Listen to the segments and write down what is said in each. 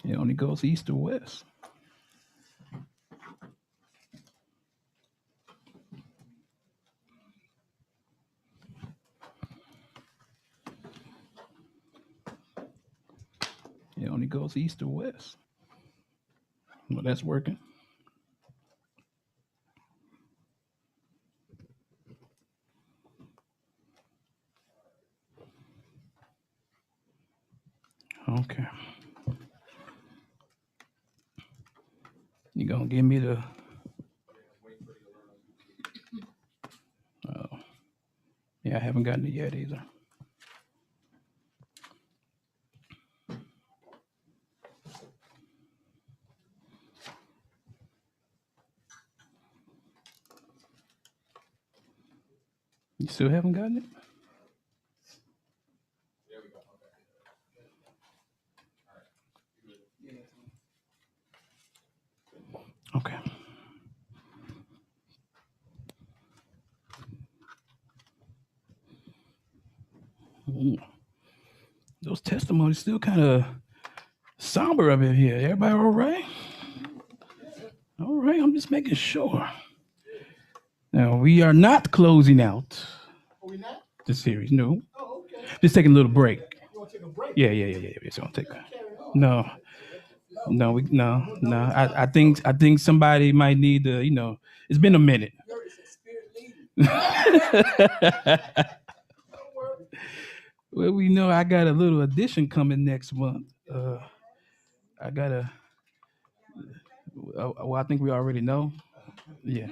It only goes east or west. It only goes east or west. Well, that's working. Okay. You gonna give me the? Oh, yeah, I haven't gotten it yet either. You still haven't gotten it? Okay. Mm. Those testimonies still kind of somber up in here. Everybody all right? All right, I'm just making sure. Now, we are not closing out the series. No. Just taking a little break. Yeah. So I'll take a no. No. I think somebody might need to, it's been a minute. Well, we know I got a little addition coming next month. I got a, well, I think we already know. Yeah.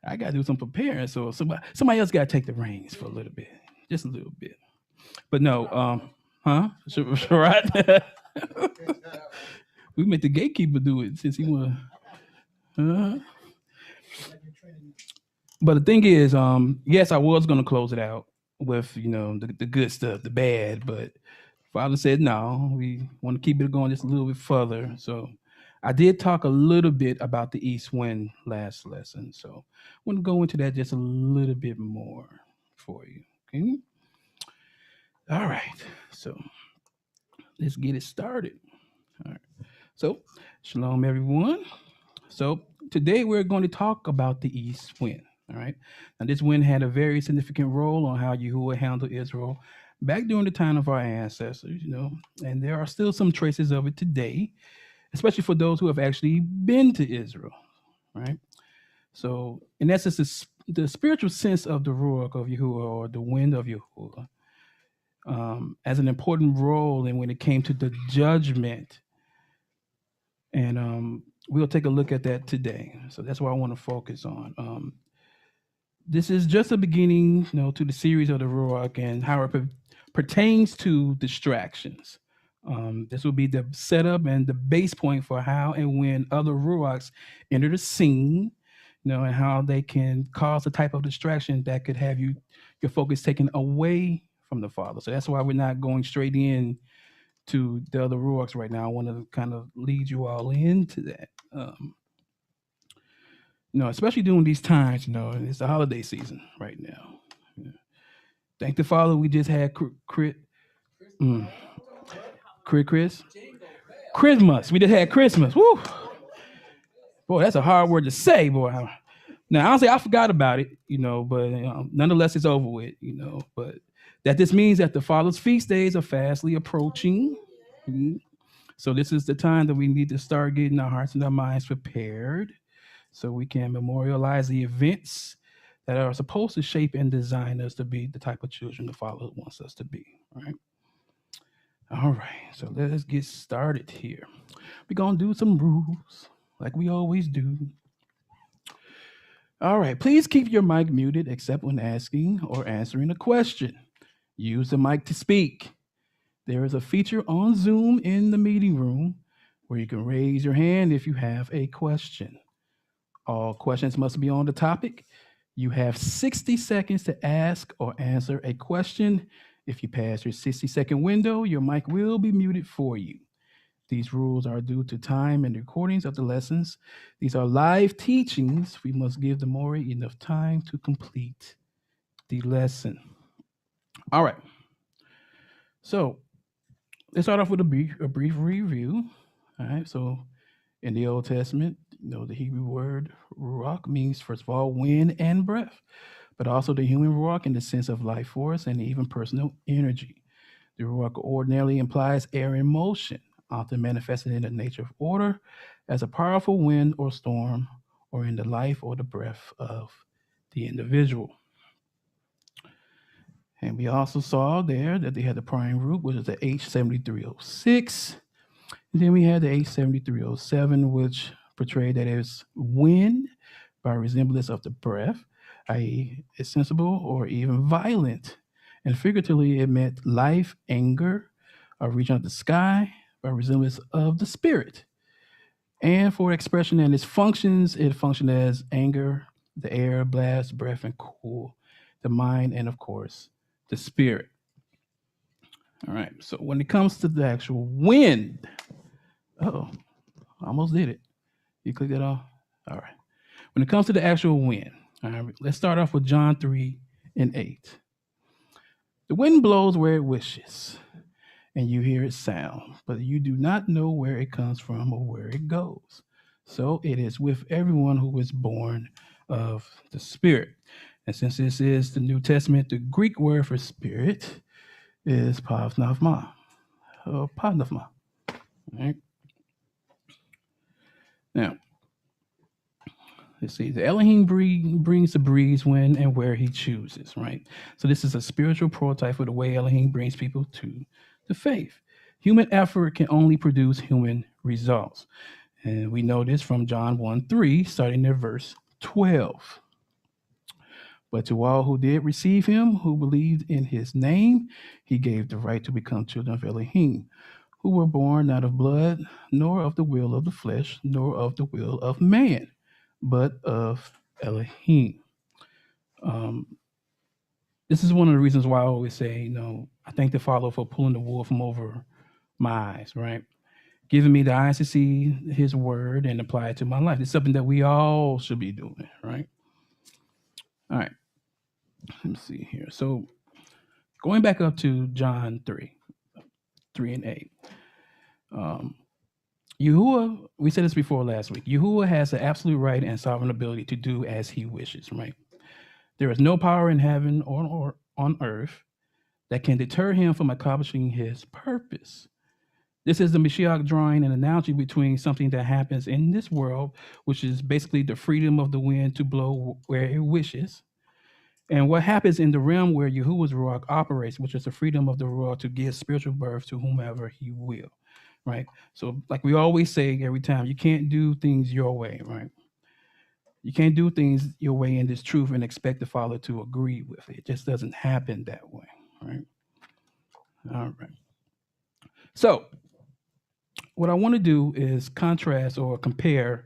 I got to do some preparing. So somebody else got to take the reins for a little bit, just a little bit. But no, huh? Sure, right? We make the gatekeeper do it since he want. Uh, but the thing is, yes, I was gonna close it out with the good stuff, the bad, but Father said no. We want to keep it going just a little bit further. So I did talk a little bit about the east wind last lesson. So I want to go into that just a little bit more for you. Okay. All right. So let's get it started. All right. So, shalom, everyone. So, today we're going to talk about the east wind. All right. Now, this wind had a very significant role on how Yahuah handled Israel back during the time of our ancestors, and there are still some traces of it today, especially for those who have actually been to Israel. Right. So, in essence, the spiritual sense of the ruach of Yahuah, or the wind of Yahuah, as an important role in when it came to the judgment. And we'll take a look at that today. So that's what I want to focus on. This is just a beginning, to the series of the Ruach and how it pertains to distractions. This will be the setup and the base point for how and when other Ruachs enter the scene, and how they can cause a type of distraction that could have your focus taken away from the Father. So that's why we're not going straight in to the other ruachs right now. I want to kind of lead you all into that. Especially during these times, it's the holiday season right now. Yeah. Thank the Father, we just had Christmas. We just had Christmas. Woo! Boy, that's a hard word to say, boy. Now, honestly, I forgot about it, but nonetheless, it's over with, but that this means that the Father's feast days are fastly approaching. Mhm. So this is the time that we need to start getting our hearts and our minds prepared so we can memorialize the events that are supposed to shape and design us to be the type of children the Father wants us to be. Right? All right. So let's get started here. We're going to do some rules like we always do. All right. Please keep your mic muted except when asking or answering a question. Use the mic to speak. There is a feature on Zoom in the meeting room where you can raise your hand if you have a question. All questions must be on the topic. You have 60 seconds to ask or answer a question. If you pass your 60-second window, your mic will be muted for you. These rules are due to time and recordings of the lessons. These are live teachings. We must give the Moreh enough time to complete the lesson. All right. So let's start off with a brief review. All right. So in the Old Testament, the Hebrew word ruach means, first of all, wind and breath, but also the human ruach in the sense of life force and even personal energy. The ruach ordinarily implies air in motion, often manifested in the nature of order as a powerful wind or storm, or in the life or the breath of the individual. And we also saw there that they had the prime root, which is the H7306. And then we had the H7307, which portrayed that as wind by resemblance of the breath, i.e., it's sensible or even violent. And figuratively, it meant life, anger, a region of the sky by resemblance of the spirit. And for expression and its functions, it functioned as anger, the air, blast, breath, and cool, the mind, and of course, the spirit. All right. So when it comes to the actual wind, oh, almost did it. You click it off. All right. When it comes to the actual wind, all right, let's start off with John 3 and 8. The wind blows where it wishes, and you hear its sound, but you do not know where it comes from or where it goes. So it is with everyone who is born of the Spirit. And since this is the New Testament, the Greek word for spirit is pavnavma, or pavnavma. All right. Now, let's see. The Elohim brings the breeze when and where he chooses, right? So this is a spiritual prototype for the way Elohim brings people to the faith. Human effort can only produce human results. And we know this from John 1:3, starting at verse 12. But to all who did receive him, who believed in his name, he gave the right to become children of Elohim, who were born not of blood, nor of the will of the flesh, nor of the will of man, but of Elohim. Um, this is one of the reasons why I always say, I thank the Father for pulling the wool from over my eyes, right? Giving me the eyes to see his word and apply it to my life. It's something that we all should be doing, right? All right. Let me see here. So going back up to John 3 and 8. Yahuah, we said this before last week. Yahuah has the absolute right and sovereign ability to do as he wishes, right? There is no power in heaven or on earth that can deter him from accomplishing his purpose. This is the Mashiach drawing an analogy between something that happens in this world, which is basically the freedom of the wind to blow where it wishes, and what happens in the realm where Yahuwah's Ruach operates, which is the freedom of the Ruach to give spiritual birth to whomever he will, right? So, like we always say every time, you can't do things your way, right? You can't do things your way in this truth and expect the Father to agree with it. It just doesn't happen that way, right? All right. So, what I want to do is contrast or compare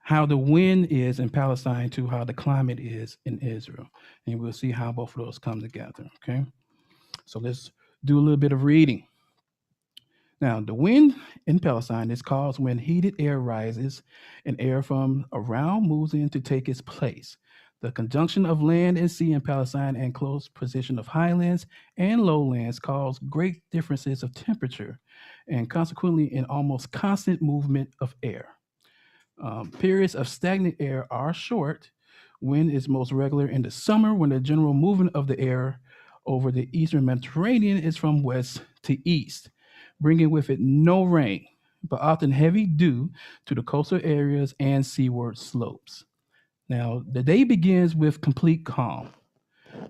how the wind is in Palestine to how the climate is in Israel. And we'll see how both of those come together, okay? So let's do a little bit of reading. Now, the wind in Palestine is caused when heated air rises and air from around moves in to take its place. The conjunction of land and sea in Palestine and close position of highlands and lowlands cause great differences of temperature and consequently an almost constant movement of air. Periods of stagnant air are short. Wind is most regular in the summer when the general movement of the air over the eastern Mediterranean is from west to east, bringing with it no rain, but often heavy dew to the coastal areas and seaward slopes. Now, the day begins with complete calm,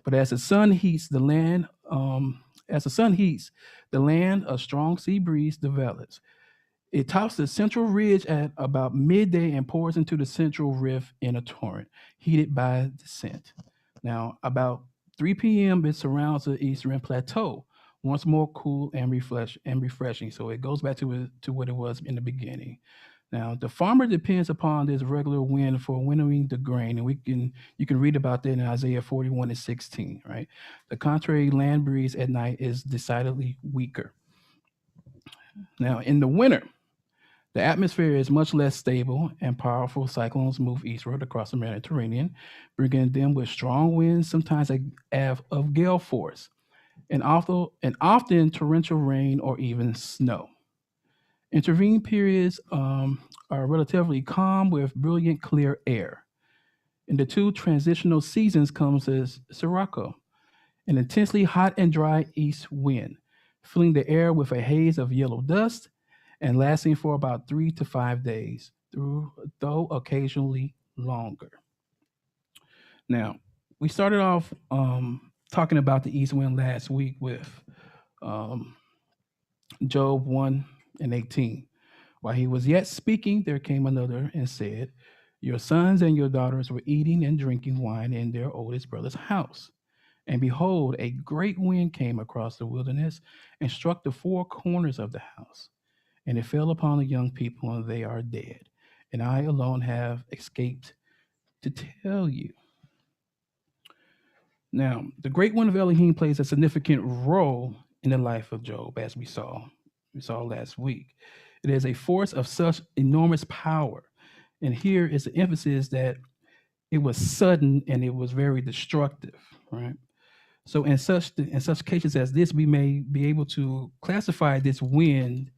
but as the sun heats the land, a strong sea breeze develops. It tops the central ridge at about midday and pours into the central rift in a torrent, heated by descent. Now, about 3 p.m., it surrounds the eastern plateau, once more cool and refreshing. So it goes back to what it was in the beginning. Now, the farmer depends upon this regular wind for winnowing the grain, and you can read about that in Isaiah 41 and 16, right? The contrary land breeze at night is decidedly weaker. Now, in the winter, the atmosphere is much less stable, and powerful cyclones move eastward across the Mediterranean, bringing them with strong winds, sometimes of gale force. and often torrential rain or even snow. Intervening periods are relatively calm with brilliant clear air. In the two transitional seasons comes as Sirocco, an intensely hot and dry east wind, filling the air with a haze of yellow dust and lasting for about 3 to 5 days, though occasionally longer. Now, we started off talking about the east wind last week with um, Job 1 and 18. While he was yet speaking, there came another and said, your sons and your daughters were eating and drinking wine in their oldest brother's house. And behold, a great wind came across the wilderness and struck the four corners of the house. And it fell upon the young people, and they are dead. And I alone have escaped to tell you. Now, the great one of Elohim plays a significant role in the life of Job, as we saw last week. It is a force of such enormous power. And here is the emphasis that it was sudden and it was very destructive, right? So in such cases as this, we may be able to classify this wind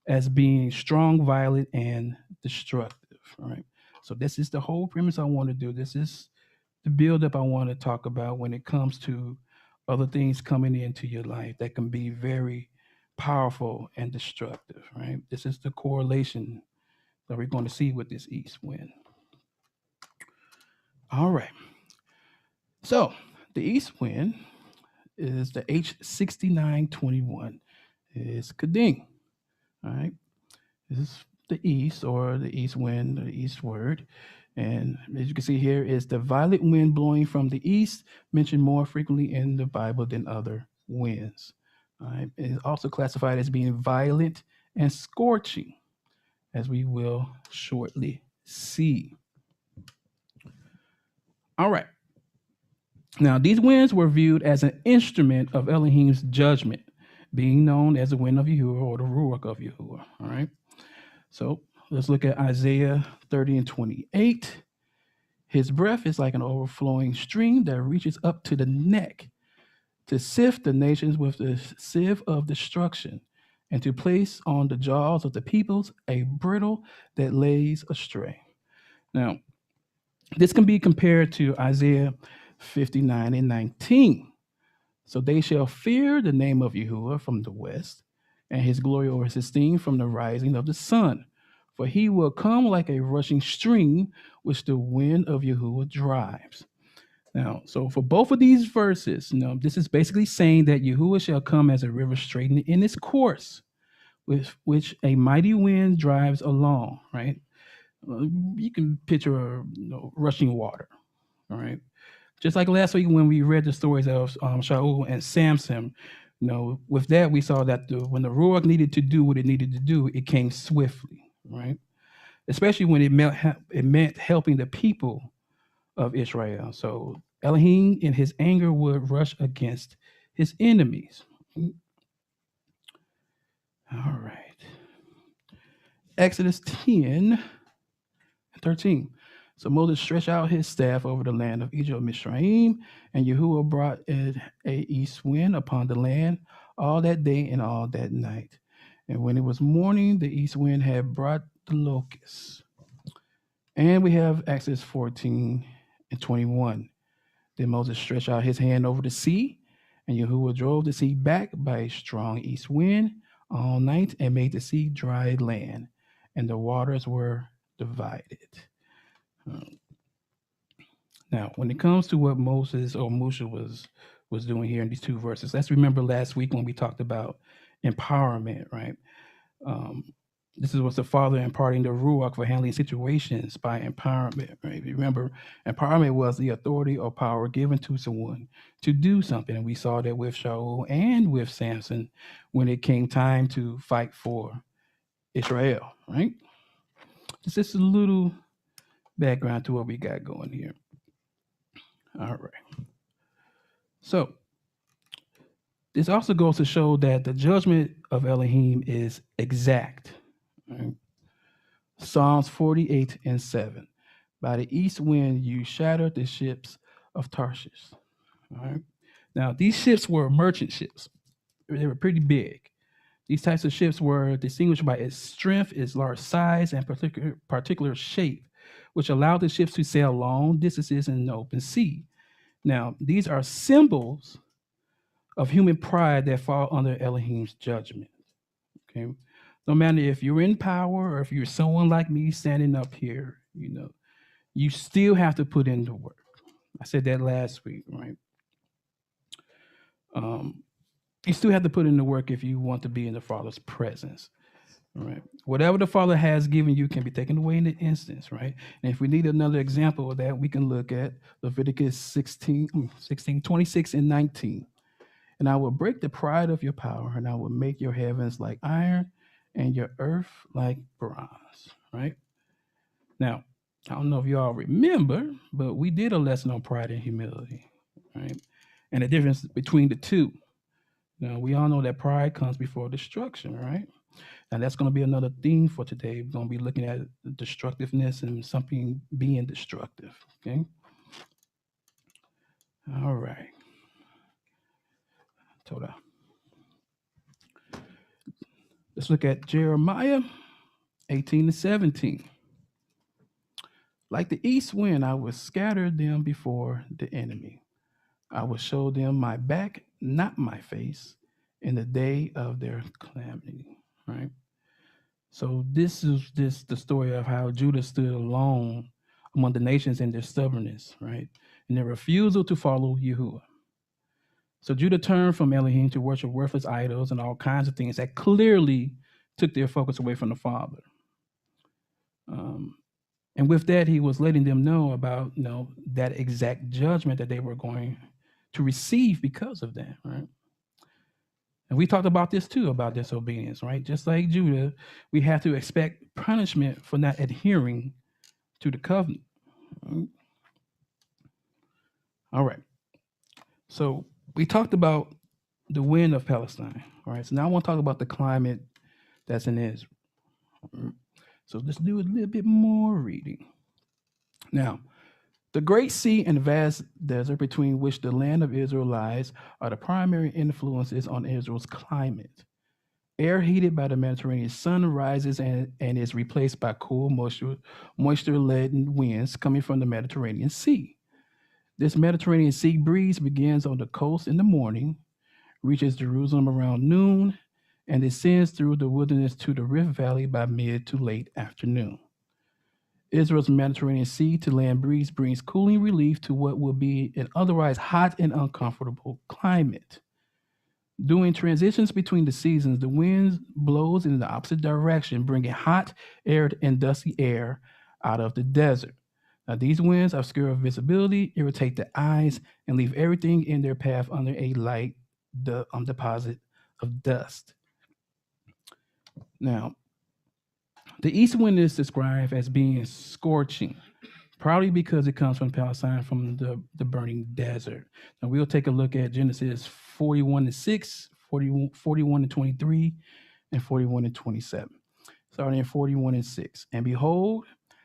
as being strong, violent, and destructive, right? So this is the whole premise I want to do. This is the buildup I want to talk about when it comes to other things coming into your life that can be very powerful and destructive, right? This is the correlation that we're going to see with this east wind. All right. So the east wind is the H6921. It's Kading. All right. This is the east or the east wind, the east word. And as you can see here, is the violent wind blowing from the east, mentioned more frequently in the Bible than other winds. All right. It is also classified as being violent and scorching, as we will shortly see. All right. Now, these winds were viewed as an instrument of Elohim's judgment, being known as the wind of Yahuah or the ruach of Yahuah. All right. So let's look at Isaiah 30 and 28. His breath is like an overflowing stream that reaches up to the neck to sift the nations with the sieve of destruction and to place on the jaws of the peoples a brittle that lays astray. Now, this can be compared to Isaiah 59 and 19. So they shall fear the name of Yahuwah from the west, and his glory or his esteem from the rising of the sun. For he will come like a rushing stream, which the wind of Yahuwah drives. Now, so for both of these verses, this is basically saying that Yahuwah shall come as a river straightened in its course, with which a mighty wind drives along, right? You can picture rushing water, all right? Just like last week when we read the stories of Shaul and Samson, with that we saw that when the ruach needed to do what it needed to do, it came swiftly, right? Especially when it meant helping the people of Israel. So Elohim, in his anger, would rush against his enemies. All right. Exodus 10 and 13. So Moses stretched out his staff over the land of Egypt, Mizraim, and Yahuwah brought a east wind upon the land all that day and all that night. And when it was morning, the east wind had brought the locusts. And we have Exodus 14 and 21. Then Moses stretched out his hand over the sea, and Yahuwah drove the sea back by a strong east wind all night and made the sea dry land, and the waters were divided. Now, when it comes to what Moses or Musha was doing here in these two verses, let's remember last week when we talked about empowerment, right? Um, this is what's the Father imparting the ruach for handling situations by empowerment, right? Remember, empowerment was the authority or power given to someone to do something, and we saw that with Shaul and with Samson when it came time to fight for Israel, right? Just a little background to what we got going here. All right. So this also goes to show that the judgment of Elohim is exact. Right? Psalms 48 and 7. By the east wind you shattered the ships of Tarshish. All right. Now, these ships were merchant ships. They were pretty big. These types of ships were distinguished by its strength, its large size, and particular shape, which allowed the ships to sail long distances in the open sea. Now, these are symbols of human pride that fall under Elohim's judgment. Okay. No matter if you're in power or if you're someone like me standing up here, you still have to put in the work. I said that last week, right? You still have to put in the work if you want to be in the Father's presence. Right. Whatever the Father has given you can be taken away in an instance, right? And if we need another example of that, we can look at Leviticus 16, 26 and 19. And I will break the pride of your power, and I will make your heavens like iron and your earth like bronze, right? Now, I don't know if you all remember, but we did a lesson on pride and humility, right? And the difference between the two. Now, we all know that pride comes before destruction, right? And that's going to be another theme for today. We're going to be looking at destructiveness and something being destructive, okay? All right. Toda. Let's look at Jeremiah 18 to 17. Like the east wind, I will scatter them before the enemy. I will show them my back, not my face, in the day of their calamity. Right? So this is the story of how Judah stood alone among the nations in their stubbornness, right? And their refusal to follow Yahuah. So Judah turned from Elohim to worship worthless idols and all kinds of things that clearly took their focus away from the Father. And with that, he was letting them know about that exact judgment that they were going to receive because of that, right? And we talked about this too, about disobedience, right? Just like Judah, we have to expect punishment for not adhering to the covenant. Right? All right. So we talked about the wind of Palestine. All right. So now I want to talk about the climate that's in Israel. So let's do a little bit more reading. Now, the great sea and vast desert between which the land of Israel lies are the primary influences on Israel's climate. Air heated by the Mediterranean sun rises and is replaced by cool, moisture-laden winds coming from the Mediterranean Sea. This Mediterranean Sea breeze begins on the coast in the morning, reaches Jerusalem around noon, and descends through the wilderness to the Rift Valley by mid to late afternoon. Israel's Mediterranean Sea to land breeze brings cooling relief to what will be an otherwise hot and uncomfortable climate. During transitions between the seasons, the wind blows in the opposite direction, bringing hot, arid, and dusty air out of the desert. Now, these winds obscure visibility, irritate the eyes, and leave everything in their path under a light deposit of dust. Now, the east wind is described as being scorching, probably because it comes from Palestine, from the burning desert. Now, we'll take a look at Genesis 41 and 6, 41 and 23, and 41 and 27. Starting in 41 and 6. And behold,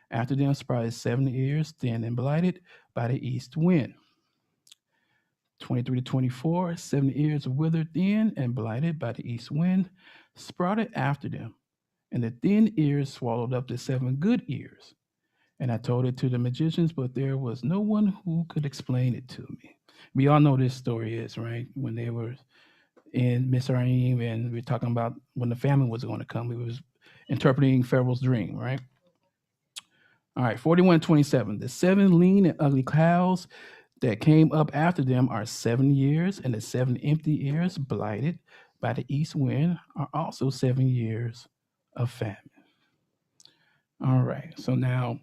after them sprouted 7 ears, thin and blighted by the east wind. 23 to 24, 7 ears withered thin and blighted by the east wind, sprouted after them. And the thin ears swallowed up the 7 good ears. And I told it to the magicians, but there was no one who could explain it to me. We all know this story is, right? When they were in Mizraim and we're talking about when the famine was going to come, we was interpreting Pharaoh's dream, right? All right, 41:27. The 7 lean and ugly clouds that came up after them are 7 years, and the 7 empty ears blighted by the east wind are also 7 years of famine. All right, so now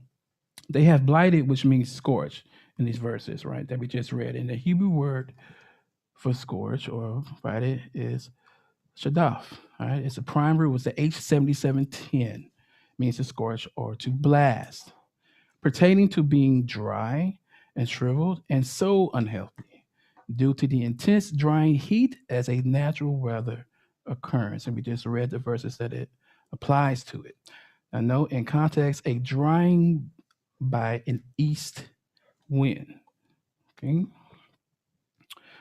they have blighted, which means scorch in these verses, right? That we just read. And the Hebrew word for scorch or blighted is shadaf. All right, it's a prime root. It's the H7710, means to scorch or to blast, pertaining to being dry and shriveled and so unhealthy due to the intense drying heat as a natural weather occurrence. And we just read the verses that it applies to it. Now, note in context, a drying by an east wind. Okay.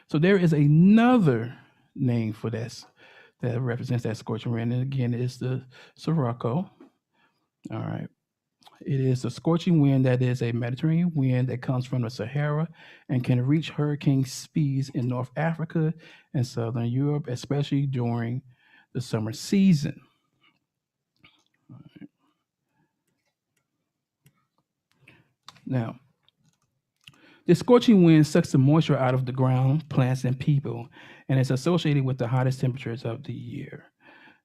So there is another name for that represents that scorching wind, and again, it's the sirocco. All right. It is a scorching wind that is a Mediterranean wind that comes from the Sahara and can reach hurricane speeds in North Africa and Southern Europe, especially during the summer season. Now, this scorching wind sucks the moisture out of the ground, plants, and people, and is associated with the hottest temperatures of the year.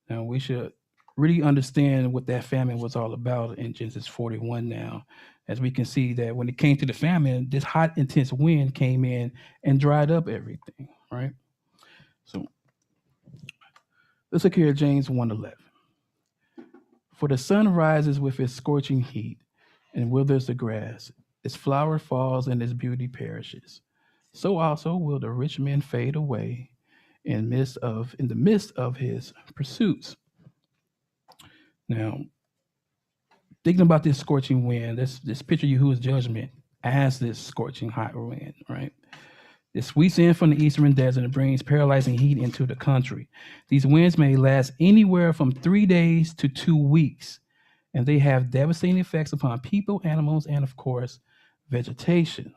Now, we should really understand what that famine was all about in Genesis 41 now, as we can see that when it came to the famine, this hot, intense wind came in and dried up everything, right? So let's look here at James 1:11. For the sun rises with its scorching heat and withers the grass, its flower falls and its beauty perishes. So also will the rich man fade away in the midst of his pursuits. Now, thinking about this scorching wind, this picture of Yahuwah's judgment as this scorching hot wind, right? It sweeps in from the eastern desert and brings paralyzing heat into the country. These winds may last anywhere from 3 days to 2 weeks, and they have devastating effects upon people, animals, and of course, vegetation.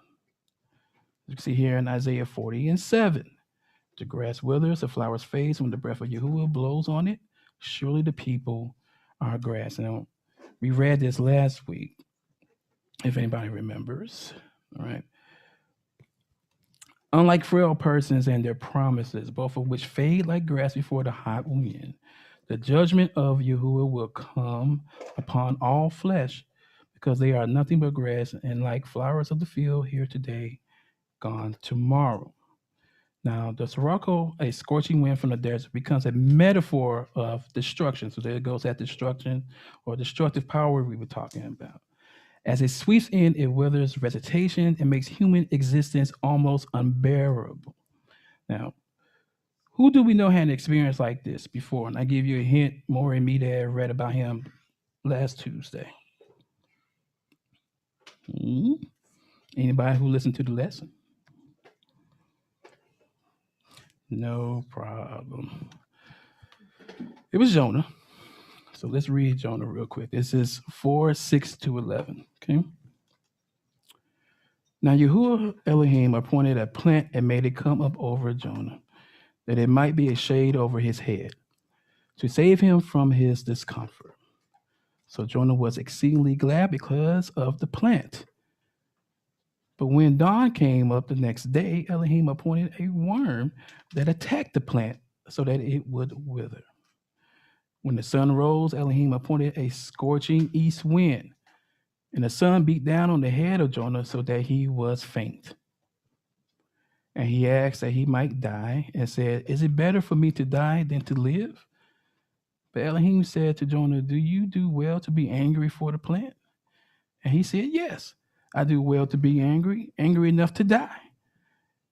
You can see here in Isaiah 40:7. The grass withers, the flowers fade when the breath of Yahuwah blows on it. Surely the people are grass. Now, we read this last week, if anybody remembers. All right. Unlike frail persons and their promises, both of which fade like grass before the hot wind, the judgment of Yahuwah will come upon all flesh, because they are nothing but grass and like flowers of the field, here today, gone tomorrow. Now, the sirocco, a scorching wind from the desert, becomes a metaphor of destruction. So there goes that destruction or destructive power we were talking about. As it sweeps in, it withers vegetation and makes human existence almost unbearable. Now, who do we know had an experience like this before? And I give you a hint. Moreh and Medad read about him last Tuesday. Anybody who listened to the lesson? No problem. It was Jonah. So let's read Jonah real quick. This is 4:6-11. Okay. Now Yahuwah Elohim appointed a plant and made it come up over Jonah, that it might be a shade over his head, to save him from his discomfort. So Jonah was exceedingly glad because of the plant. But when dawn came up the next day, Elohim appointed a worm that attacked the plant so that it would wither. When the sun rose, Elohim appointed a scorching east wind, and the sun beat down on the head of Jonah so that he was faint. And he asked that he might die and said, "Is it better for me to die than to live?" But Elohim said to Jonah, "Do you do well to be angry for the plant?" And he said, "Yes, I do well to be angry, angry enough to die."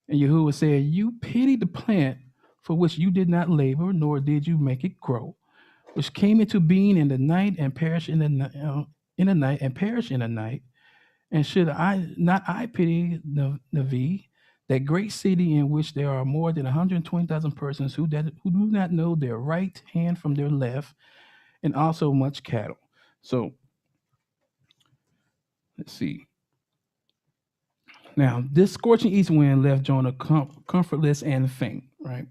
And Yahuwah said, "You pity the plant for which you did not labor, nor did you make it grow, which came into being in the night and perished in the night and perish in the night. And should I pity Navi, that great city in which there are more than 120,000 persons who do not know their right hand from their left, and also much cattle?" So let's see. Now, this scorching east wind left Jonah comfortless and faint, right?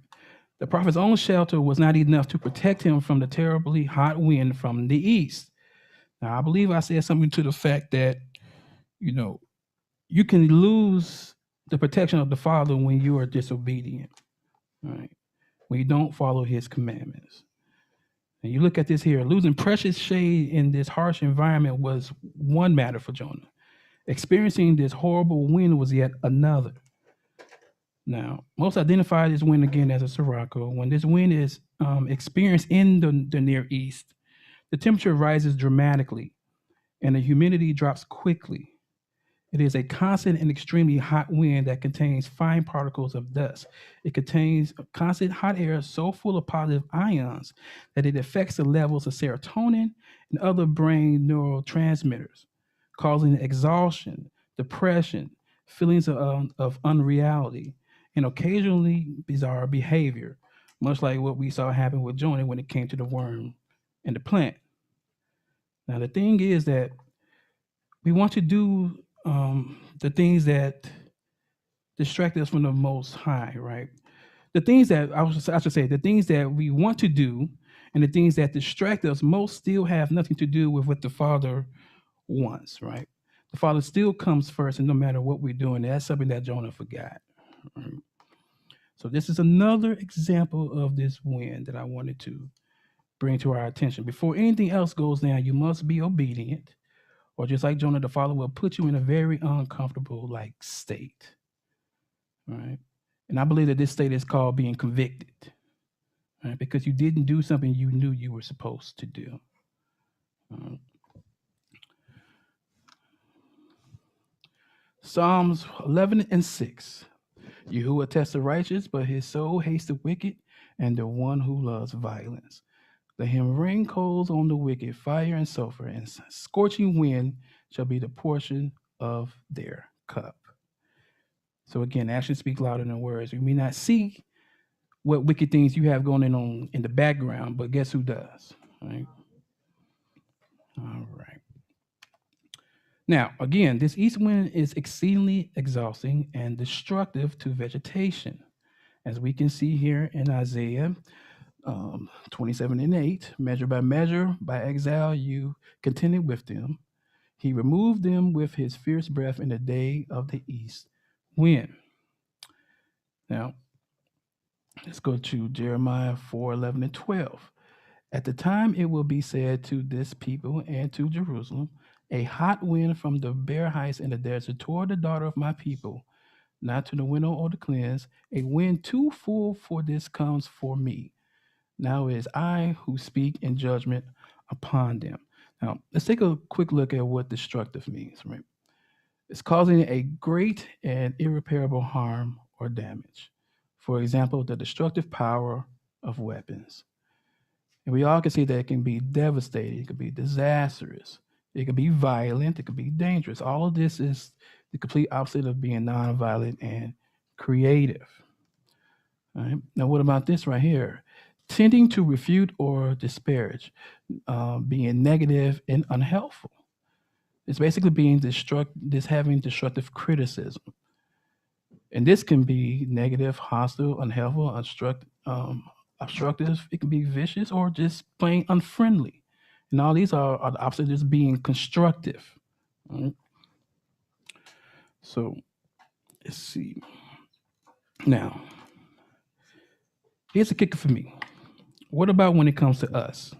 The prophet's own shelter was not enough to protect him from the terribly hot wind from the east. Now, I believe I said something to the fact that, you can lose the protection of the Father when you are disobedient, right? When you don't follow his commandments. And you look at this here, losing precious shade in this harsh environment was one matter for Jonah. Experiencing this horrible wind was yet another. Now, most identify this wind again as a sirocco. When this wind is experienced in the Near East, the temperature rises dramatically and the humidity drops quickly. It is a constant and extremely hot wind that contains fine particles of dust. It contains constant hot air so full of positive ions that it affects the levels of serotonin and other brain neurotransmitters, causing exhaustion, depression, feelings of unreality, and occasionally bizarre behavior, much like what we saw happen with Jonah when it came to the worm and the plant. Now, the thing is that we want to do the things that distract us from the Most High, right? The things that I should say, the things that we want to do and the things that distract us most still have nothing to do with what the Father wants, right? The Father still comes first, and no matter what we're doing, that's something that Jonah forgot. Right? So this is another example of this wind that I wanted to bring to our attention. Before anything else goes down, you must be obedient, or just like Jonah, the Father will put you in a very uncomfortable like state, right? And I believe that this state is called being convicted, right? Because you didn't do something you knew you were supposed to do. Psalms 11 and 6. Yahuah tests the righteous, but his soul hates the wicked and the one who loves violence. Let him rain coals on the wicked, fire and sulfur, and scorching wind shall be the portion of their cup. So again, actions speak louder than words. We may not see what wicked things you have going on in the background, but guess who does? Right? All right. Now, again, this east wind is exceedingly exhausting and destructive to vegetation. As we can see here in Isaiah 27 and 8, measure, by exile, you contended with them. He removed them with his fierce breath in the day of the east wind. Now, let's go to Jeremiah 4:11 and 12. At the time it will be said to this people and to Jerusalem, a hot wind from the bare heights in the desert toward the daughter of my people, not to the window or the cleanse, a wind too full for this comes for me. Now it is I who speak in judgment upon them. Now, let's take a quick look at what destructive means, right? It's causing a great and irreparable harm or damage. For example, the destructive power of weapons. And we all can see that it can be devastating, it could be disastrous, it could be violent, it could be dangerous. All of this is the complete opposite of being nonviolent and creative. All right. Now, what about this right here? Tending to refute or disparage, being negative and unhelpful. It's basically being having destructive criticism. And this can be negative, hostile, unhelpful, obstructive. It can be vicious or just plain unfriendly. And all these are the opposite of just being constructive. Right? So let's see. Now, here's a kicker for me. What about when it comes to us?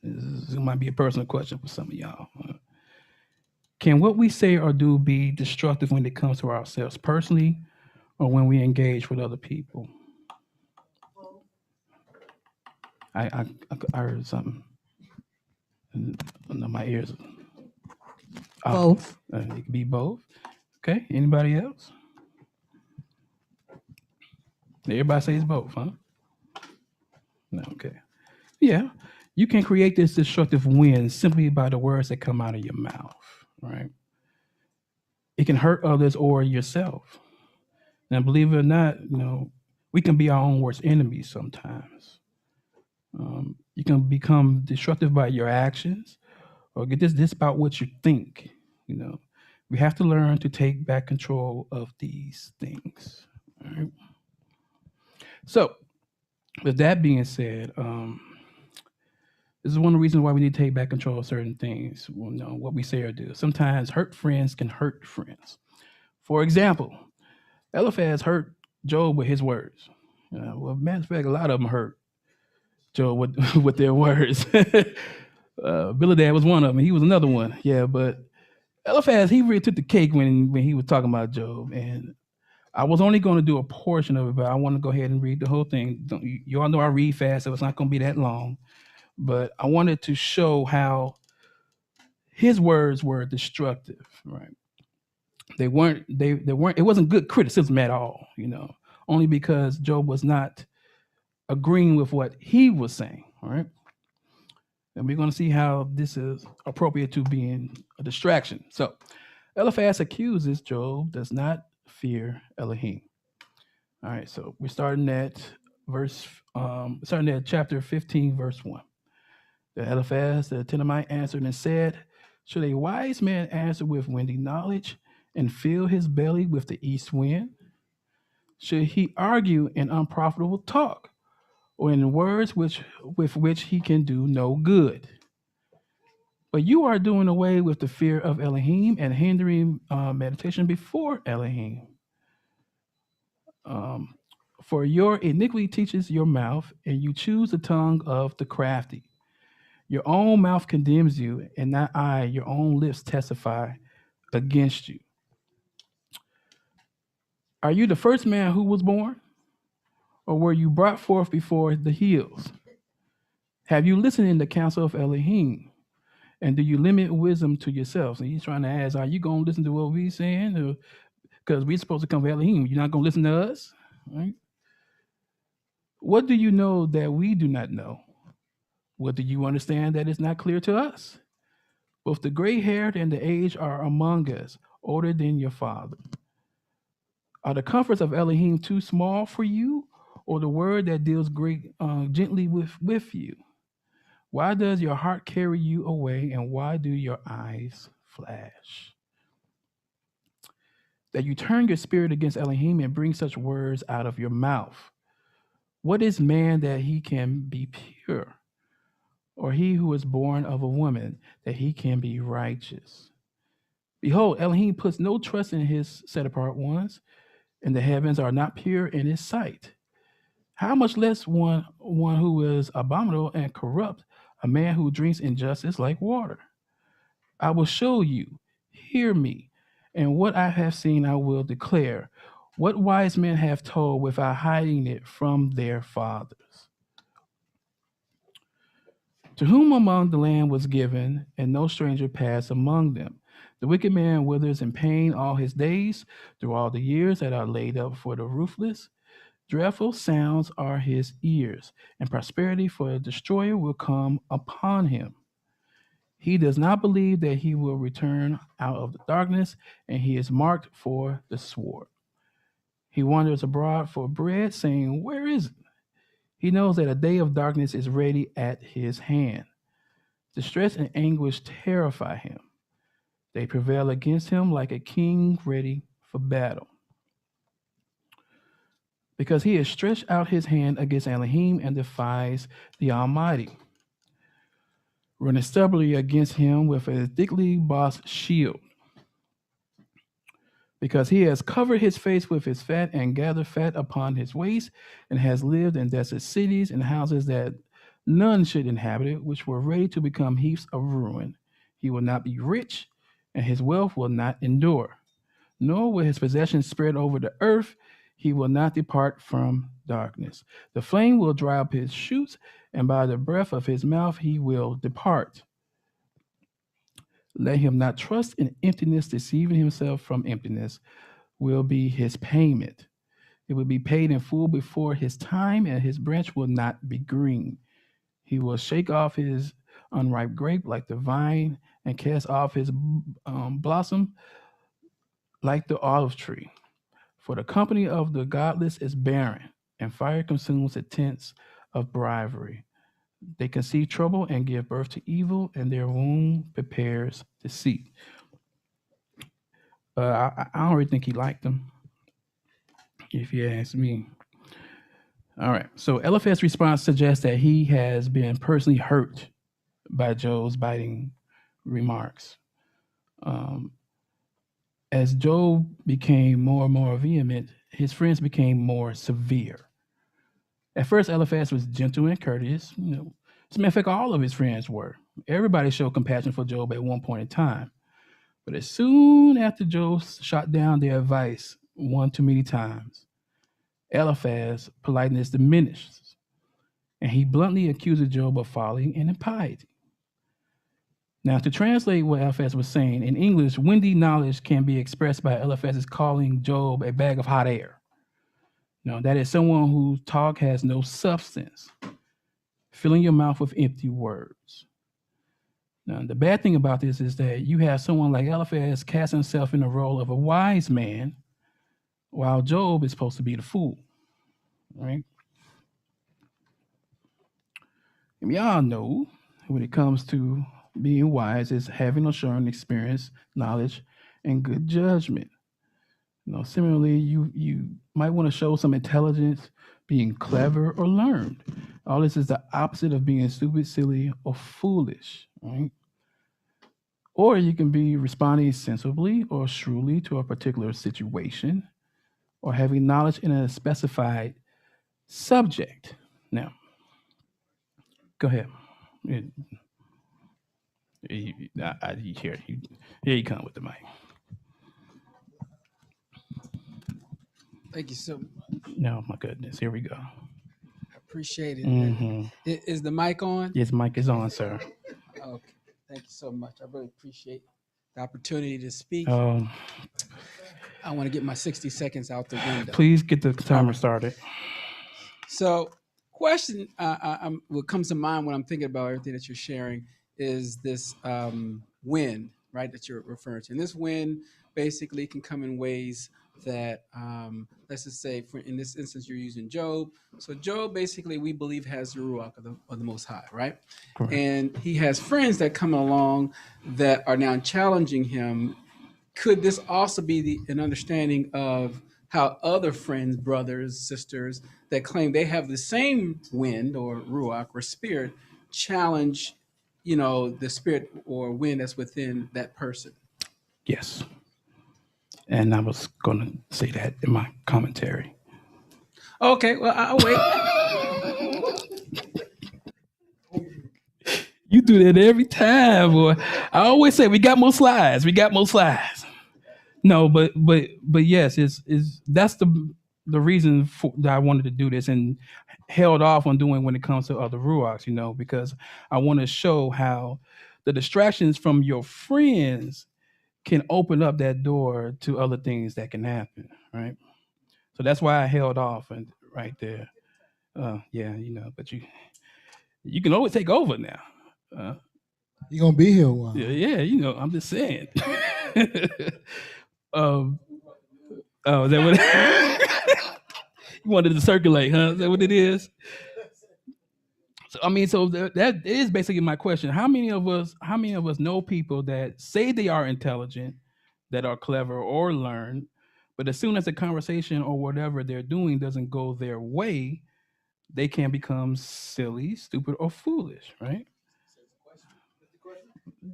This might be a personal question for some of y'all. Can what we say or do be destructive when it comes to ourselves personally or when we engage with other people? I heard something. My ears. Both. It could be both. Okay. Anybody else? Everybody says both, huh? No. Okay. Yeah. You can create this destructive wind simply by the words that come out of your mouth, right? It can hurt others or yourself. Now, believe it or not, we can be our own worst enemies sometimes. You can become destructive by your actions, or get this about what you think. We have to learn to take back control of these things. All right? So, with that being said, this is one of the reasons why we need to take back control of certain things. What we say or do. Sometimes hurt friends can hurt friends. For example, Eliphaz hurt Job with his words. Well, matter of fact, a lot of them hurt Job with, with their words. Bildad was one of them. He was another one. Yeah, but Eliphaz, he really took the cake when he was talking about Job. And I was only going to do a portion of it, but I want to go ahead and read the whole thing. You all know I read fast, so it's not going to be that long. But I wanted to show how his words were destructive, right? They weren't. It wasn't good criticism at all. Only because Job was not agreeing with what he was saying. All right. And we're going to see how this is appropriate to being a distraction. So, Eliphaz accuses Job does not fear Elohim. All right, so we're starting at chapter 15, verse 1. The Eliphaz, the Temanite, answered and said, should a wise man answer with windy knowledge and fill his belly with the east wind? Should he argue in unprofitable talk, or in words with which he can do no good? But you are doing away with the fear of Elohim and hindering meditation before Elohim. Um, for your iniquity teaches your mouth, and you choose the tongue of the crafty. Your own mouth condemns you, and not I, your own lips testify against you. Are you the first man who was born? Or were you brought forth before the hills? Have you listened in the counsel of Elohim? And do you limit wisdom to yourselves? And he's trying to ask, are you going to listen to what we're saying? Because we're supposed to come from Elohim. You're not going to listen to us? Right? What do you know that we do not know? What do you understand that is not clear to us? Both the gray haired and the aged are among us, older than your father. Are the comforts of Elohim too small for you, or the word that deals gently with you? Why does your heart carry you away, and why do your eyes flash? That you turn your spirit against Elohim and bring such words out of your mouth. What is man that he can be pure, or he who is born of a woman that he can be righteous? Behold, Elohim puts no trust in his set apart ones, and the heavens are not pure in his sight. How much less one who is abominable and corrupt, a man who drinks injustice like water? I will show you, hear me, and what I have seen I will declare. What wise men have told without hiding it from their fathers. To whom among the land was given, and no stranger passed among them. The wicked man withers in pain all his days, through all the years that are laid up for the ruthless. Dreadful sounds are his ears, and prosperity for a destroyer will come upon him. He does not believe that he will return out of the darkness, and he is marked for the sword. He wanders abroad for bread, saying, where is it? He knows that a day of darkness is ready at his hand. Distress and anguish terrify him. They prevail against him like a king ready for battle. Because he has stretched out his hand against Elohim and defies the Almighty, running stubbornly against him with a thickly bossed shield. Because he has covered his face with his fat and gathered fat upon his waist, and has lived in desolate cities and houses that none should inhabit it, which were ready to become heaps of ruin. He will not be rich, and his wealth will not endure, nor will his possessions spread over the earth. He will not depart from darkness. The flame will dry up his shoots, and by the breath of his mouth he will depart. Let him not trust in emptiness, deceiving himself from emptiness will be his payment. It will be paid in full before his time, and his branch will not be green. He will shake off his unripe grape like the vine, and cast off his blossom like the olive tree. For the company of the godless is barren, and fire consumes the tents of bribery. They conceive trouble and give birth to evil, and their womb prepares deceit. I don't really think he liked them, if you ask me. All right. So Eliphaz's response suggests that he has been personally hurt by Job's biting remarks. Um, as Job became more and more vehement, his friends became more severe. At first, Eliphaz was gentle and courteous. As a matter of fact, all of his friends were. Everybody showed compassion for Job at one point in time. But as soon after Job shot down their advice one too many times, Eliphaz's politeness diminished, and he bluntly accused Job of folly and impiety. Now, to translate what Eliphaz was saying, in English, windy knowledge can be expressed by Eliphaz calling Job a bag of hot air. That is someone whose talk has no substance, filling your mouth with empty words. Now, the bad thing about this is that you have someone like Eliphaz cast himself in the role of a wise man, while Job is supposed to be the fool. right? And we all know when it comes to being wise is having assurance, experience, knowledge, and good judgment. Similarly, you might want to show some intelligence, being clever or learned. All this is the opposite of being stupid, silly, or foolish, right? Or you can be responding sensibly or shrewdly to a particular situation, or having knowledge in a specified subject. Now, go ahead. You, here you come with the mic. Thank you so much. No, my goodness. Here we go. I appreciate it. Mm-hmm. Is the mic on? Yes, mic is on, sir. Okay. Thank you so much. I really appreciate the opportunity to speak. I want to get my 60 seconds out the window. Please get the timer started. So, question what comes to mind when I'm thinking about everything that you're sharing is this wind, right, that you're referring to. And this wind basically can come in ways that, let's just say, in this instance, you're using Job. So Job basically, we believe, has the ruach of the Most High, right? Correct. And he has friends that come along that are now challenging him. Could this also be an understanding of how other friends, brothers, sisters that claim they have the same wind or ruach or spirit challenge, the spirit or wind that's within that person? Yes. And I was going to say that in my commentary. Okay, well, I'll wait. You do that every time, boy. I always say we got more slides. No, but yes, it's that's the reason that I wanted to do this and held off on doing when it comes to other ruachs, because I want to show how the distractions from your friends can open up that door to other things that can happen, right? So that's why I held off and right there. Yeah, but you can always take over now. You're gonna be here a while. Yeah, I'm just saying. Oh, is that what you wanted to circulate, huh? Is that what it is? So that is basically my question. How many of us know people that say they are intelligent, that are clever or learn, but as soon as a conversation or whatever they're doing doesn't go their way, they can become silly, stupid, or foolish, right?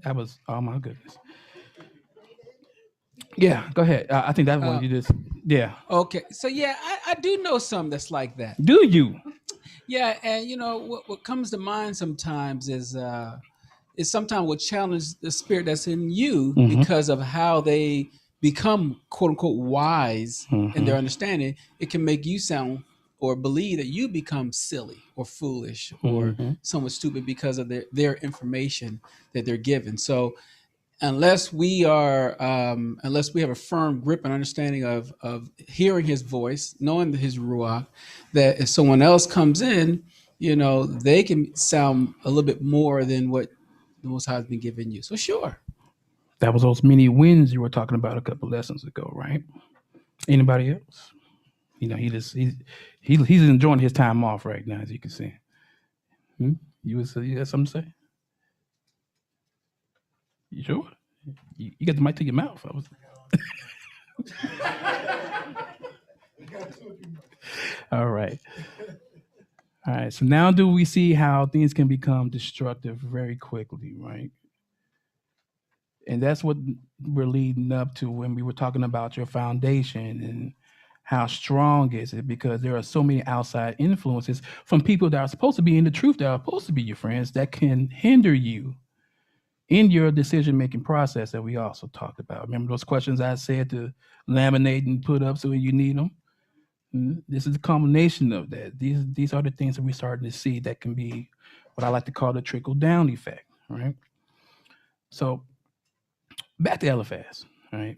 That was, oh my goodness. Yeah, go ahead. I think that one you just, yeah. Okay, so yeah, I do know some that's like that. Do you? Yeah, and what comes to mind sometimes is sometimes will challenge the spirit that's in you because of how they become quote unquote wise in their understanding. It can make you sound or believe that you become silly or foolish or somewhat stupid because of their information that they're given. So unless we have a firm grip and understanding of hearing his voice, knowing his ruach, that if someone else comes in, they can sound a little bit more than what the Most High has been giving you. So sure. That was those many wins you were talking about a couple lessons ago, right? Anybody else? He's enjoying his time off right now, as you can see. You had something to say? You sure? You got the mic to your mouth. All right. So now do we see how things can become destructive very quickly, right? And that's what we're leading up to when we were talking about your foundation and how strong is it, because there are so many outside influences from people that are supposed to be in the truth, that are supposed to be your friends, that can hinder you in your decision-making process that we also talked about. Remember those questions I said to laminate and put up so you need them? This is a combination of that. These are the things that we're starting to see that can be what I like to call the trickle-down effect, right? So back to Eliphaz, right?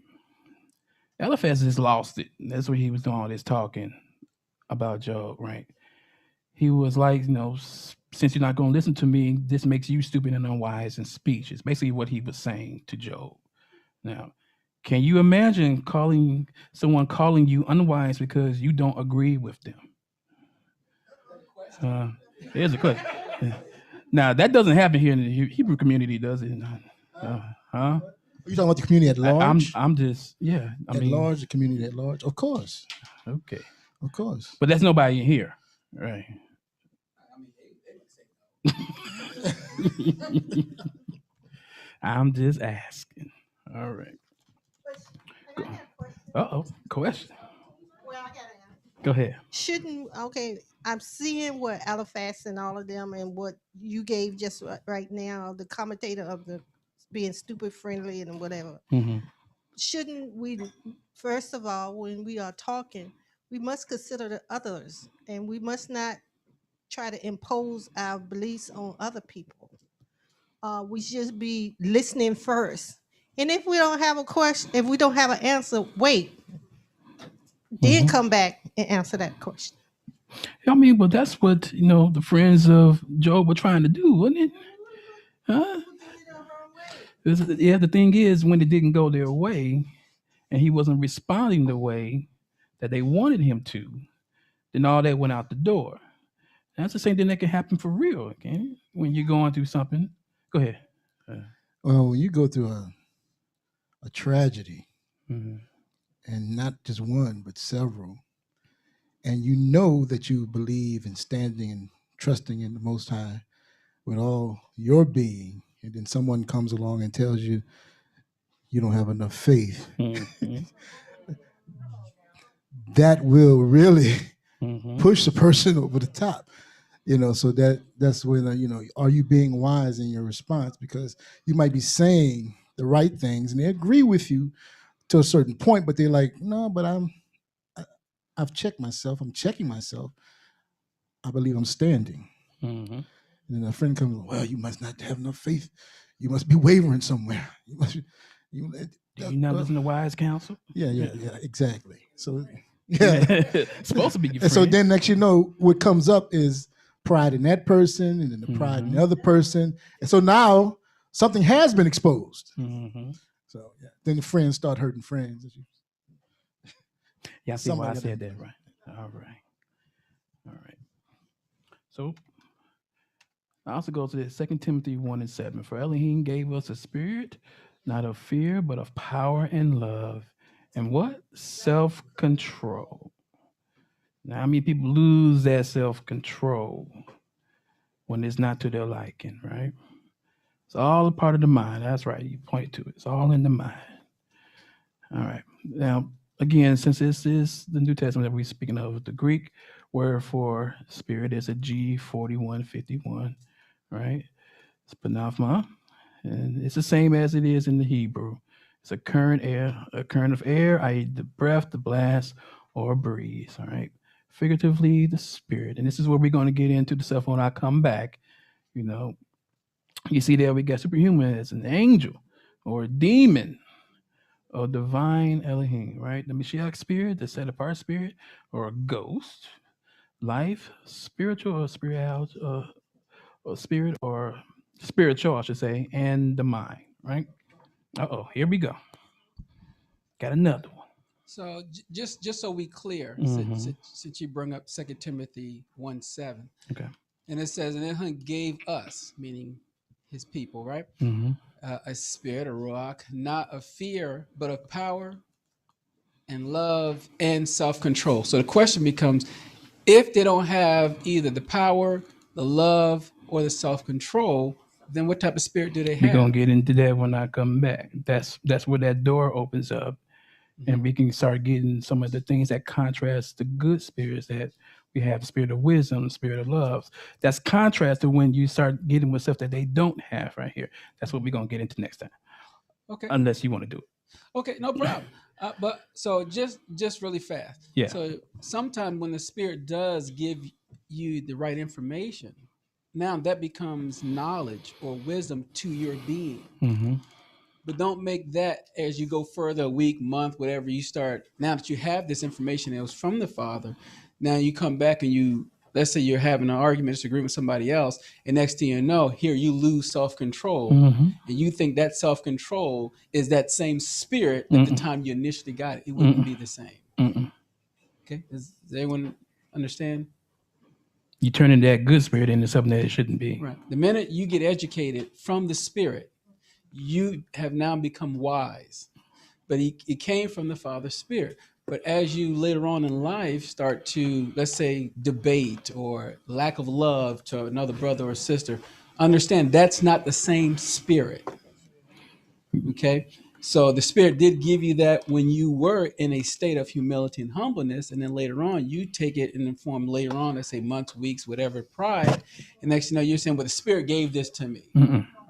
Eliphaz just lost it. That's what he was doing all this talking about Job, right? He was like, since you're not going to listen to me, this makes you stupid and unwise in speech. It's basically what he was saying to Job. Now, can you imagine someone calling you unwise because you don't agree with them? Here's a question. Now that doesn't happen here in the Hebrew community, does it? Huh? Are you talking about the community at large? I'm just at large, the community at large. Of course. Okay. Of course. But there's nobody in here, right? I'm just asking. All right. Question. Well, I gotta answer. Go ahead. I'm seeing what Eliphaz and all of them and what you gave just right now, the commentator of the being stupid friendly and whatever. Mm-hmm. Shouldn't we, first of all, when we are talking, we must consider the others and we must not try to impose our beliefs on other people. We should be listening first. And if we don't have a question, if we don't have an answer, wait. Then come back and answer that question. I mean, well, that's what the friends of Job were trying to do, wasn't it? Huh? The thing is, when it didn't go their way, and he wasn't responding the way that they wanted him to, then all that went out the door. That's the same thing that can happen for real, okay? When you're going through something. Go ahead. Well, when you go through a tragedy, and not just one, but several, and you know that you believe in standing and trusting in the Most High with all your being, and then someone comes along and tells you you don't have enough faith, that will really push the person over the top. So that's when, are you being wise in your response? Because you might be saying the right things and they agree with you to a certain point, but they're like, no, but I've checked myself. I'm checking myself. I believe I'm standing. And then a friend comes, well, you must not have enough faith. You must be wavering somewhere. Do you not listen to wise counsel? Yeah, exactly. So, it's supposed to be your friend. And so then next what comes up is pride in that person and then the pride in the other person. And so now something has been exposed. So then the friends start hurting friends. Yeah, I see why I said that, right? All right. So I also go to this 2 Timothy 1:7. For Elohim gave us a spirit, not of fear, but of power and love. And what? Self-control. Now, how many people lose that self-control when it's not to their liking, right? It's all a part of the mind. That's right. You pointed to it. It's all in the mind. All right. Now, again, since this is the New Testament that we're speaking of, the Greek word for spirit is a G4151, right? It's pneuma, and it's the same as it is in the Hebrew. It's a current of air, i.e. the breath, the blast, or breeze, all right? Figuratively, the spirit. And this is where we're going to get into the stuff when I come back. You see there we got superhuman as an angel or a demon or divine Elohim, right? The Mashiach spirit, the set apart spirit, or a ghost, life, spiritual or spiritual, or spirit or spiritual, I should say, and the mind, right? Here we go. Got another one. So just so we clear, since you bring up 2 Timothy 1:7, okay, and it says, and Elohim gave us, meaning his people, right? A spirit, a ruach, not of fear, but of power and love and self-control. So the question becomes, if they don't have either the power, the love, or the self-control, then what type of spirit do they have? We're going to get into that when I come back. That's where that door opens up. And we can start getting some of the things that contrast the good spirits that we have, the spirit of wisdom, the spirit of love. That's contrast to when you start getting with stuff that they don't have right here. That's what we're going to get into next time. Okay. Unless you want to do it. Okay, no problem. But so just really fast. Yeah. So sometimes when the spirit does give you the right information, now that becomes knowledge or wisdom to your being. But don't make that as you go further, a week, month, whatever, you start, now that you have this information that was from the Father, now you come back and let's say you're having an argument, disagreement with somebody else, and next thing you know, here you lose self-control. And you think that self-control is that same spirit at the time you initially got it. It wouldn't be the same. Okay? Does anyone understand? You turning that good spirit into something that it shouldn't be. Right. The minute you get educated from the Spirit, you have now become wise. But it came from the Father's Spirit. But as you later on in life start to, let's say, debate or lack of love to another brother or sister, understand that's not the same Spirit. Okay? So the Spirit did give you that when you were in a state of humility and humbleness, and then later on you take it and inform later on, let's say months, weeks, whatever, pride, and next you know you're saying, well, the Spirit gave this to me.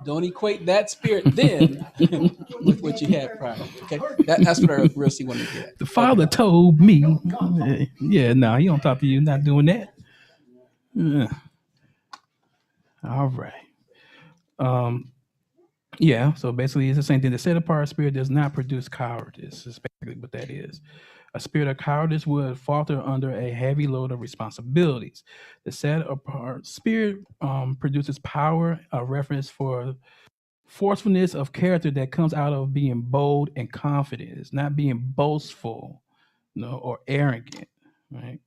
Don't equate that Spirit then with what you had prior. Okay, that's what I really want to get at. The Father told me, yeah, no, he don't talk to you, not doing that. All right. Yeah, so basically it's the same thing. The set apart spirit does not produce cowardice. Is basically what that is. A spirit of cowardice would falter under a heavy load of responsibilities. The set apart spirit produces power, a reference for forcefulness of character that comes out of being bold and confident. It's not being boastful, or arrogant, right?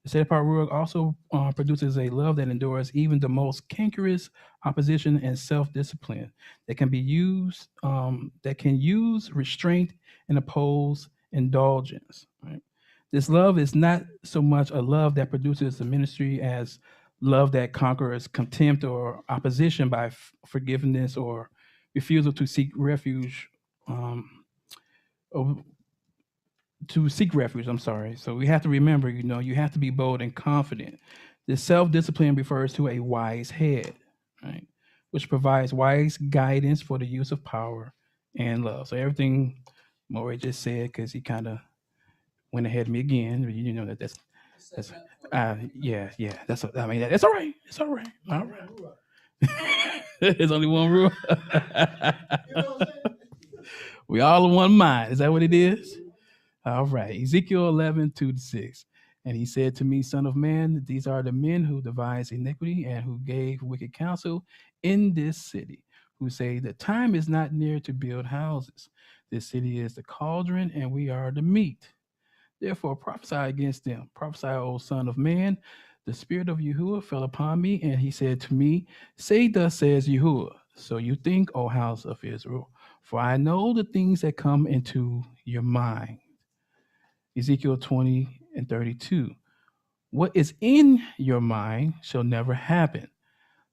The set apart ruach also produces a love that endures even the most cankerous opposition and self-discipline that can be used, that can use restraint and oppose indulgence. Right? This love is not so much a love that produces the ministry as love that conquers contempt or opposition by forgiveness or refusal to seek refuge. Of, to seek refuge. I'm sorry. So we have to remember, you have to be bold and confident. This self-discipline refers to a wise head, right? Which provides wise guidance for the use of power and love. So everything Moreh just said, because he kind of went ahead of me again. You know that's yeah. That's that's all right. It's all right. All right. There's only one rule. We all in one mind. Is that what it is? All right. Ezekiel 11:2-6. And he said to me, Son of man, these are the men who devise iniquity and who gave wicked counsel in this city, who say the time is not near to build houses. This city is the cauldron, and we are the meat. Therefore prophesy against them. Prophesy, O son of man. The spirit of Yahuah fell upon me, and he said to me, Say thus says Yahuah. So you think, O house of Israel, for I know the things that come into your mind. Ezekiel 20:32. What is in your mind shall never happen.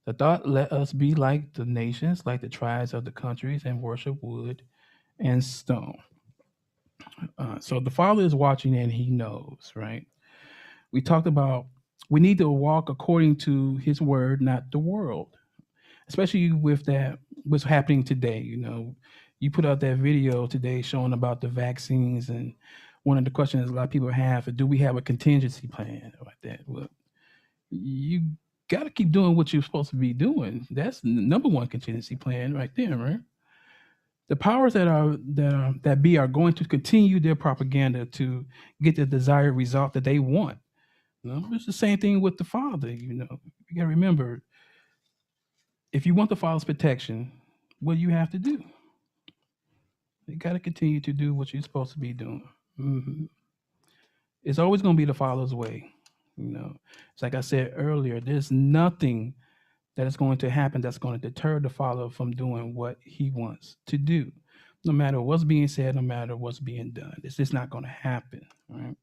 The thought, let us be like the nations, like the tribes of the countries, and worship wood and stone. So the Father is watching and he knows, right? We talked about we need to walk according to his word, not the world, especially with that, what's happening today. You put out that video today showing about the vaccines, and one of the questions a lot of people have, do we have a contingency plan like that? Well, you got to keep doing what you're supposed to be doing. That's the number one contingency plan right there, right? The powers that be are going to continue their propaganda to get the desired result that they want. It's the same thing with the Father. You got to remember, if you want the Father's protection, what do you have to do? You got to continue to do what you're supposed to be doing. It's always going to be the Father's way. It's like I said earlier, there's nothing that is going to happen that's going to deter the Father from doing what he wants to do. No matter what's being said, no matter what's being done. It's just not going to happen. Right?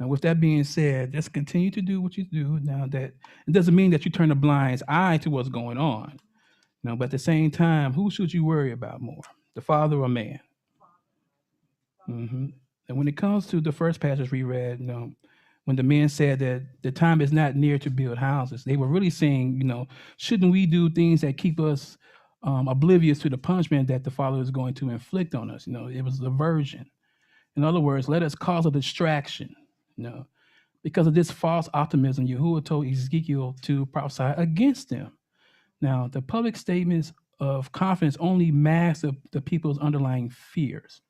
Now, with that being said, just continue to do what you do. Now, that it doesn't mean that you turn a blind eye to what's going on. But at the same time, who should you worry about more, the Father or man? And when it comes to the first passage we read, when the men said that the time is not near to build houses, they were really saying, shouldn't we do things that keep us oblivious to the punishment that the Father is going to inflict on us? It was aversion. In other words, let us cause a distraction. Because of this false optimism, Yahuah told Ezekiel to prophesy against them. Now, the public statements of confidence only masked the people's underlying fears.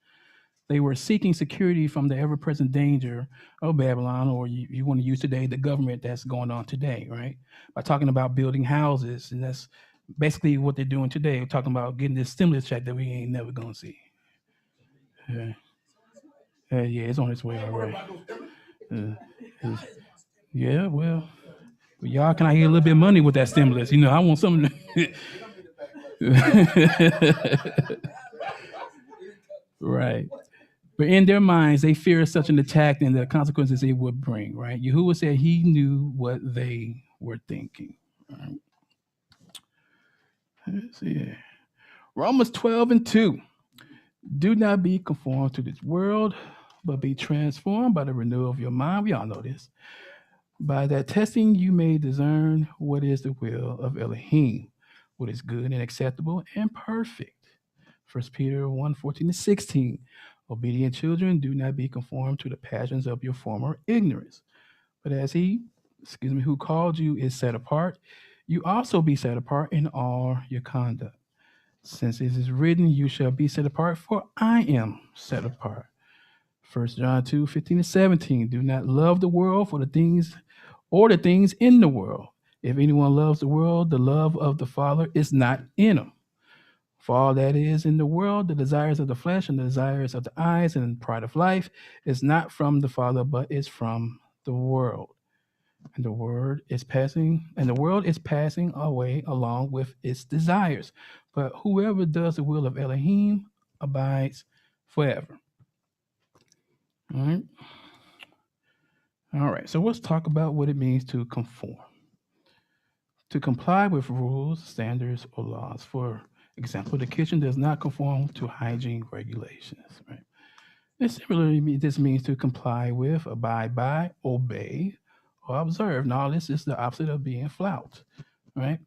They were seeking security from the ever-present danger of Babylon, or you want to use today, the government that's going on today, right? By talking about building houses, and that's basically what they're doing today. We're talking about getting this stimulus check that we ain't never going to see. Yeah, it's on its way already. Yeah, well, y'all, can I get a little bit of money with that stimulus? I want something. Right. But in their minds, they fear such an attack and the consequences it would bring, right? Yahuwah said he knew what they were thinking. Right? Let's see. Romans 12:2. Do not be conformed to this world, but be transformed by the renewal of your mind. We all know this. By that testing, you may discern what is the will of Elohim, what is good and acceptable and perfect. First Peter 1:14-16. Obedient children, do not be conformed to the passions of your former ignorance. But as who called you is set apart, you also be set apart in all your conduct. Since it is written, you shall be set apart, for I am set apart. First John 2:15-17. Do not love the world for the things in the world. If anyone loves the world, the love of the Father is not in him. For all that is in the world, the desires of the flesh and the desires of the eyes and pride of life is not from the Father, but is from the world. And the world is passing away along with its desires. But whoever does the will of Elohim abides forever. All right. All right. So let's talk about what it means to conform. To comply with rules, standards, or laws. For example, the kitchen does not conform to hygiene regulations, right? And similarly, this means to comply with, abide by, obey, or observe. Now, this is the opposite of being flout, right?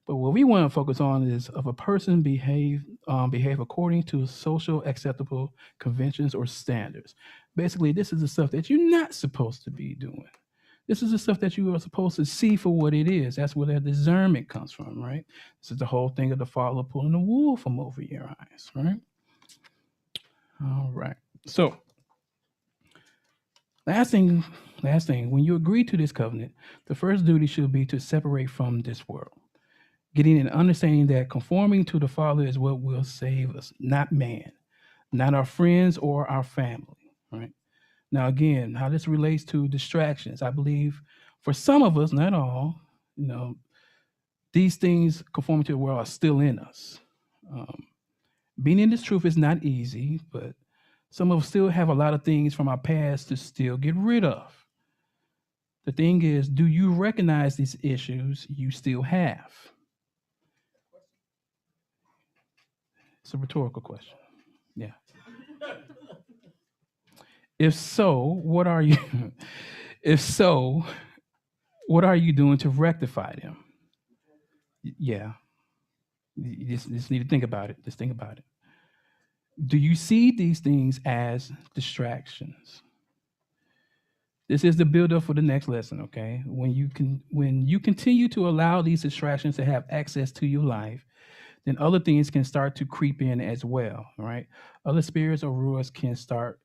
But what we want to focus on is of a person behave according to social acceptable conventions or standards. Basically, this is the stuff that you're not supposed to be doing. This is the stuff that you are supposed to see for what it is. That's where that discernment comes from, right? This is the whole thing of the father pulling the wool from over your eyes, right? All right. So, last thing, when you agree to this covenant, the first duty should be to separate from this world. Getting an understanding that conforming to the Father is what will save us, not man, not our friends or our family, right? Now, again, how this relates to distractions, I believe for some of us, not all, you know, these things conforming to the world are still in us. Um, Being in this truth is not easy, but some of us still have a lot of things from our past to still get rid of. The thing is, do you recognize these issues you still have? It's a rhetorical question. Yeah. If so, what are you? If so, what are you doing to rectify them? Yeah. You just need to think about it. Just think about it. Do you see these things as distractions? This is the build up for the next lesson, okay? When you continue to allow these distractions to have access to your life, then other things can start to creep in as well, right? Other spirits or rules can start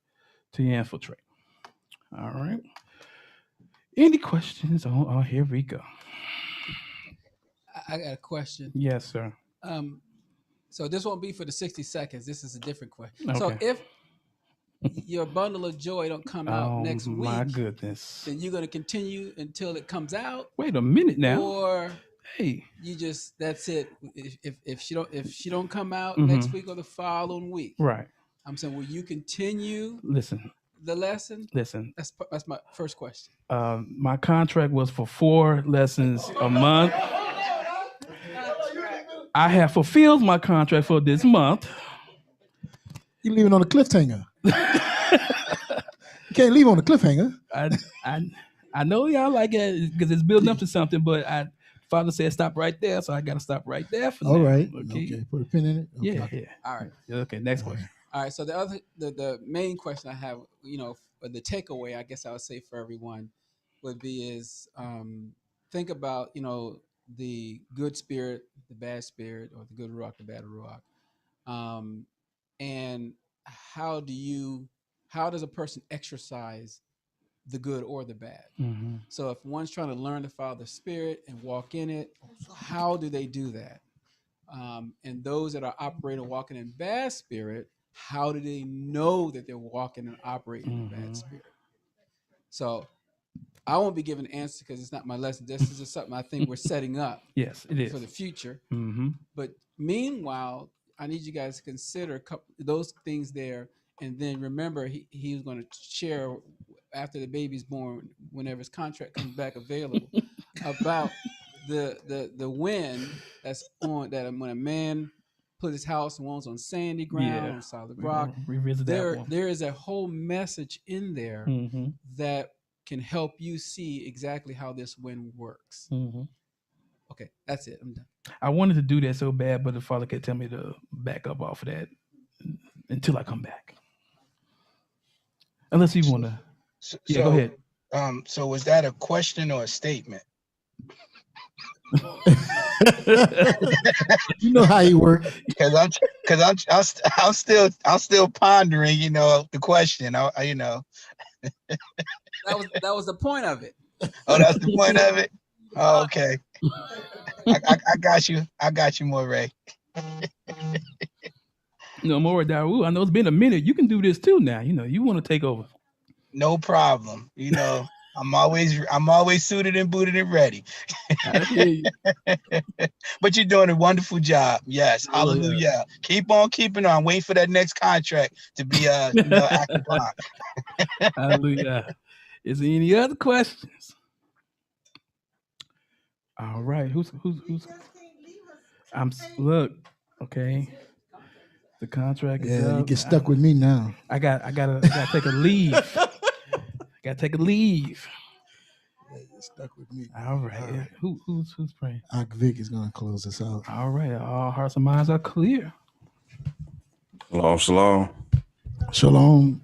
to infiltrate. All right. Any questions on here we go. I got a question. Yes, sir. So this won't be for the 60 seconds. This is a different question. Okay. So if your bundle of joy don't come out next week, my goodness, then you're going to continue until it comes out. Wait a minute now. Or hey, you just, that's it. If she don't come out next week or the following week, right? I'm saying, will you continue? Listen, the lesson. Listen. That's my first question. My contract was for 4 lessons a month. I have fulfilled my contract for this month. You leaving on a cliffhanger. You can't leave on a cliffhanger. I know y'all like it because it's building up to something, but Father said stop right there, so I got to stop right there for now. All right. Okay. Put a pin in it. Okay. Yeah. All right. Okay. Next question. All right. So the main question I have, the takeaway, I guess I would say for everyone would be is think about, the good spirit, the bad spirit, or the good ruach, the bad ruach. And how does a person exercise the good or the bad? Mm-hmm. So if one's trying to learn to follow the spirit and walk in it, how do they do that? And those that are operating, walking in bad spirit, how do they know that they're walking and operating in bad spirit? So I won't be giving an answer because it's not my lesson. This is just something I think we're setting up. Yes, it is for the future. Mm-hmm. But meanwhile, I need you guys to consider those things there, and then remember he was going to share after the baby's born, whenever his contract comes back available, about the wind that's on that when a man put his house and one's on sandy ground, on solid rock. Revisit that one. There is a whole message in there Mm-hmm. that can help you see exactly how this wind works. Mm-hmm. Okay, that's it. I'm done. I wanted to do that so bad, but the Father kept telling me to back up off of that until I come back. Unless you want to. Yeah, go ahead. So was that a question or a statement? You know how he works. Because I'm still pondering, the question. That was the point of it. Oh, that's the point of it. Oh, okay. I got you. I got you, Moreh. Lamadyahu, I know it's been a minute. You can do this too now. You want to take over. No problem. I'm always suited and booted and ready. I hear you. But you're doing a wonderful job. Yes. Hallelujah. Yeah. Keep on keeping on. Wait for that next contract to be acted upon. Hallelujah. Is there any other questions? All right. Who's look, okay. The contract is up. You get stuck with me now. I gotta take a leave. Gotta take a leave. Yeah, you're stuck with me. All right. All right. Who's praying? Vic is gonna close us out. All right. All hearts and minds are clear. Shalom, shalom. Shalom.